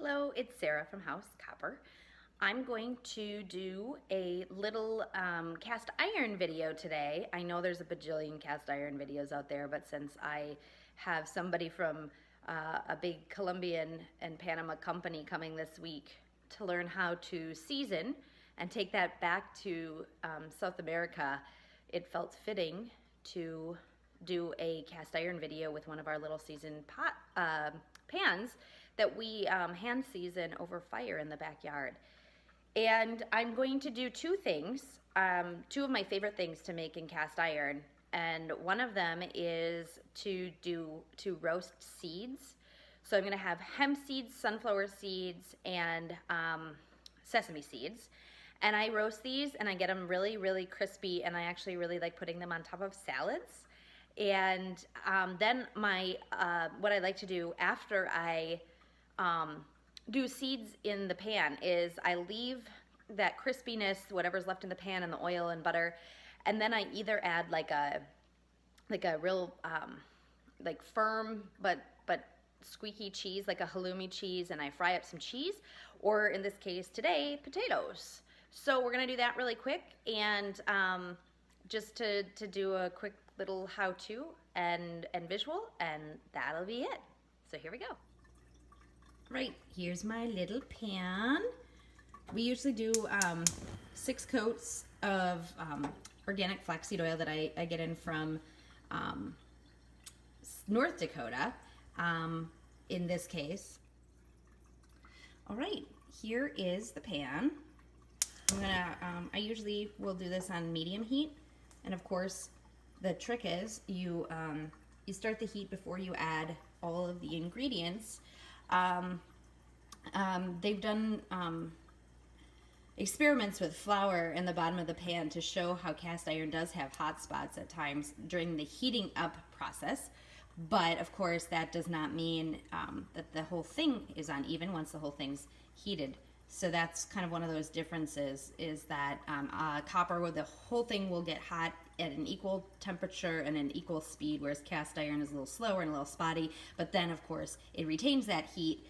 Hello, it's Sarah from House Copper. I'm going to do a little cast iron video today. I know there's a bajillion cast iron videos out there, but since I have somebody from a big Colombian and Panama company coming this week to learn how to season and take that back to South America, it felt fitting to do a cast iron video with one of our little seasoned pans that we hand season over fire in the backyard. And I'm going to do two things, two of my favorite things to make in cast iron. And one of them is to roast seeds. So I'm gonna have hemp seeds, sunflower seeds, and sesame seeds. And I roast these and I get them really, really crispy, and I actually really like putting them on top of salads. And then what I like to do after I do seeds in the pan is I leave that crispiness, whatever's left in the pan, and the oil and butter, and then I either add like a real like firm but squeaky cheese, like a halloumi cheese, and I fry up some cheese, or in this case today, potatoes. So we're gonna do that really quick, and just to do a quick little how-to and visual, and that'll be it. So here we go. Right, here's my little pan. We usually do 6 coats of organic flaxseed oil that I get in from North Dakota, in this case. All right, here is the pan. I'm gonna, I usually will do this on medium heat, and of course, the trick is you start the heat before you add all of the ingredients. They've done experiments with flour in the bottom of the pan to show how cast iron does have hot spots at times during the heating up process. But of course, that does not mean that the whole thing is uneven once the whole thing's heated. So that's kind of one of those differences, is that copper, where the whole thing will get hot at an equal temperature and an equal speed, whereas cast iron is a little slower and a little spotty. But then, of course, it retains that heat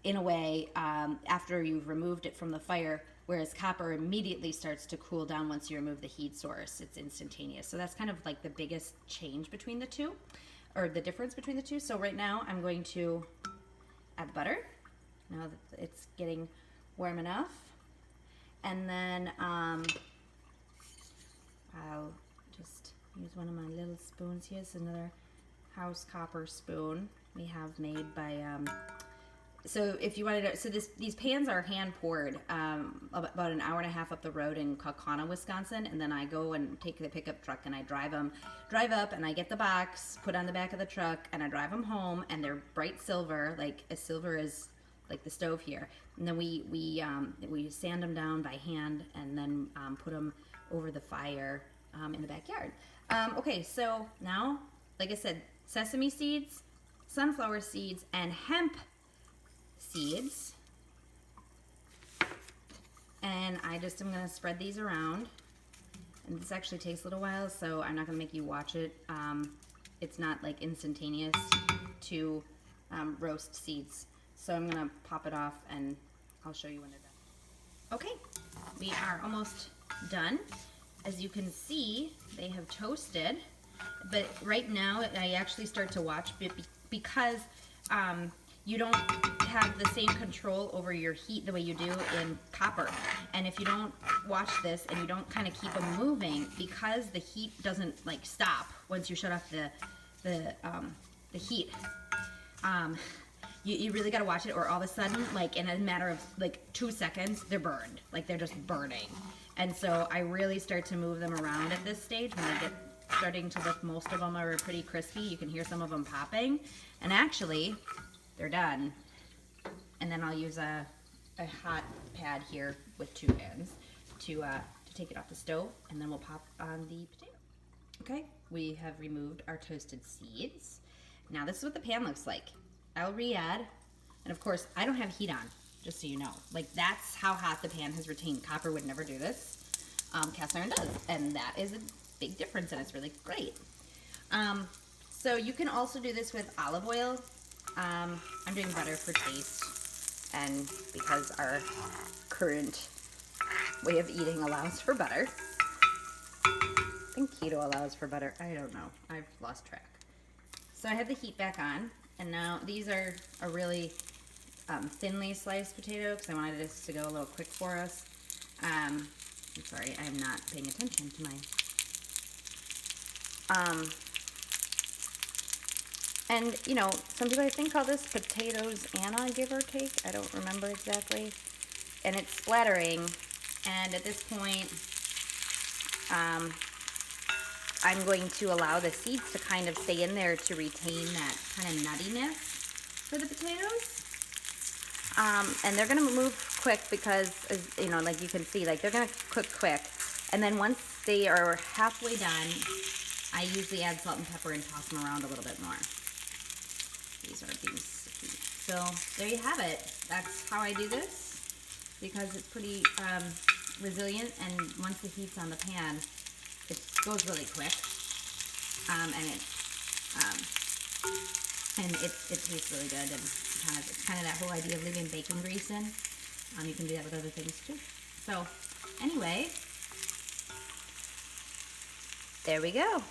in a way after you've removed it from the fire, whereas copper immediately starts to cool down once you remove the heat source. It's instantaneous. So that's kind of like the biggest change between the two, or the difference between the two. So right now I'm going to add the butter. Now that it's getting warm enough. And then I'll just use one of my little spoons here. It's another House Copper spoon we have made by so if you wanted to, so these pans are hand poured about an hour and a half up the road in Kaukauna, Wisconsin, and then I go and take the pickup truck and I drive up, and I get the box, put on the back of the truck, and I drive them home, and they're bright silver, like as silver as like the stove here. And then we sand them down by hand, and then put them over the fire in the backyard. Okay, so now, like I said, sesame seeds, sunflower seeds, and hemp seeds. And I just am going to spread these around. And this actually takes a little while, so I'm not going to make you watch it. It's not like instantaneous to roast seeds. So I'm going to pop it off, and I'll show you when they're done. Okay, we are almost done. As you can see, they have toasted. But right now, I actually start to watch because you don't have the same control over your heat the way you do in copper. And if you don't watch this and you don't kind of keep them moving, because the heat doesn't like stop once you shut off the heat, you really got to watch it, or all of a sudden, like in a matter of like 2 seconds, they're burned. Like they're just burning. And so I really start to move them around at this stage. When I get starting to look, most of them are pretty crispy. You can hear some of them popping. And actually, they're done. And then I'll use a hot pad here with 2 hands to take it off the stove, and then we'll pop on the potato. Okay, we have removed our toasted seeds. Now this is what the pan looks like. I'll re-add, and of course I don't have heat on, just so you know. Like, that's how hot the pan has retained. Copper would never do this. Cast iron does, and that is a big difference, and it's really great. So you can also do this with olive oil. I'm doing butter for taste. and because our current way of eating allows for butter. I think keto allows for butter. I don't know. I've lost track. So I have the heat back on, and now these are a really thinly sliced potato because I wanted this to go a little quick for us. I'm sorry, I'm not paying attention to my... and, you know, some people I think call this potatoes Anna, give or take. I don't remember exactly. And it's splattering, and at this point, I'm going to allow the seeds to kind of stay in there to retain that kind of nuttiness for the potatoes. And they're going to move quick because, you know, like you can see, like they're going to cook quick. And then once they are halfway done, I usually add salt and pepper and toss them around a little bit more. These are being sticky. So there you have it. That's how I do this because it's pretty resilient, and once the heat's on the pan, it goes really quick. And it tastes really good, and it's kind of that whole idea of leaving bacon grease in. You can do that with other things too. So anyway, there we go.